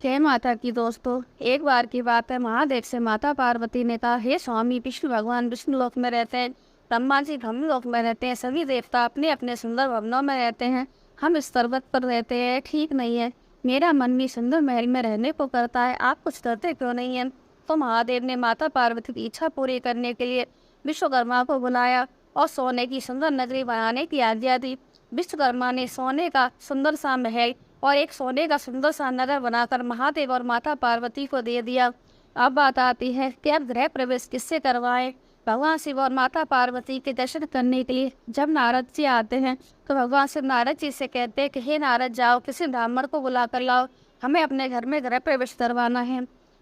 जय माता की दोस्तों। एक बार की बात है, महादेव से माता पार्वती ने कहा, हे स्वामी, विष्णु भगवान विष्णु लोक में रहते हैं, ब्रह्मा जी ब्रह्म लोक में रहते हैं, सभी देवता अपने अपने सुंदर भवनों में रहते हैं, हम इस पर्वत पर रहते हैं, ठीक नहीं है। मेरा मन भी सुंदर महल में रहने को करता है, आप कुछ करते क्यों नहीं हैं? तो महादेव ने माता पार्वती की इच्छा पूरी करने के लिए विश्वकर्मा को बुलाया और सोने की सुंदर नगरी बनाने की आज्ञा दी। विश्वकर्मा ने सोने का सुंदर सा महल और एक सोने का सुंदर सा नगर बनाकर महादेव और माता पार्वती को दे दिया। अब बात आती है कि अब गृह प्रवेश किससे करवाएं। भगवान शिव और माता पार्वती के दर्शन करने के लिए जब नारद जी आते हैं तो भगवान शिव नारद जी से कहते हैं कि हे नारद, जाओ किसी ब्राह्मण को बुला कर लाओ, हमें अपने घर में गृह प्रवेश करवाना है।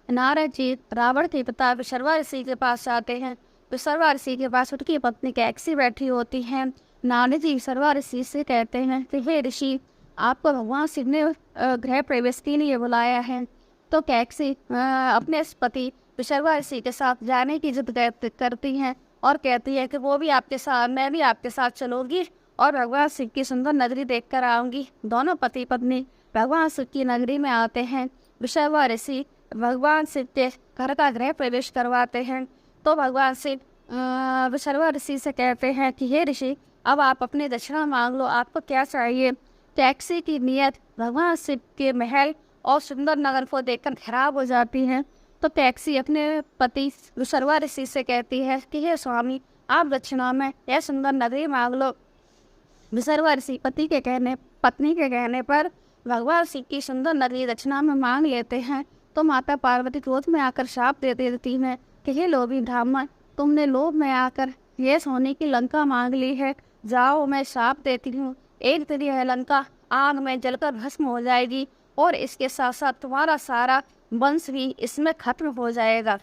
नारद जी रावण के पिता विशर्वा ऋषि के पास जाते हैं। विशर्वा ऋषि के पास उनकी पत्नी कैकसी बैठी होती हैं। नारद जी विशर्वा ऋषि से कहते हैं कि हे ऋषि, आपको भगवान शिव ने गृह प्रवेश के लिए बुलाया है। तो कैकसी अपने पति विशर्वा ऋषि के साथ जाने की जिद करती हैं और कहती है कि वो भी आपके साथ, मैं भी आपके साथ चलूँगी और भगवान शिव की सुंदर नगरी देख कर आऊँगी। दोनों पति पत्नी भगवान शिव की नगरी में आते हैं। विशर्वा ऋषि भगवान शिव के घर का गृह प्रवेश करवाते हैं। तो भगवान शिव विशर्वा ऋषि से कहते हैं कि हे ऋषि, अब आप अपने दक्षिणा मांग लो, आपको क्या चाहिए। टैक्सी की नीयत भगवान शिव के महल और सुंदर नगर को देखकर खराब हो जाती है। तो टैक्सी अपने पति विशर्वा ऋषि से कहती है कि हे स्वामी, आप दक्षिणा में यह सुंदर नगरी मांग लो। विशर्वा ऋषि पत्नी के कहने पर भगवान शिव की सुंदर नगरी दक्षिणा में मांग लेते हैं। तो माता पार्वती क्रोध में आकर शाप दे देती हैं कि हे लोभी ब्राह्मण, तुमने लोभ में आकर ये सोने की लंका मांग ली है। जाओ, मैं शाप देती हूँ, एक दिन यह लंका आग में जलकर भस्म हो जाएगी और इसके साथ साथ तुम्हारा सारा वंश भी इसमें खत्म हो जाएगा।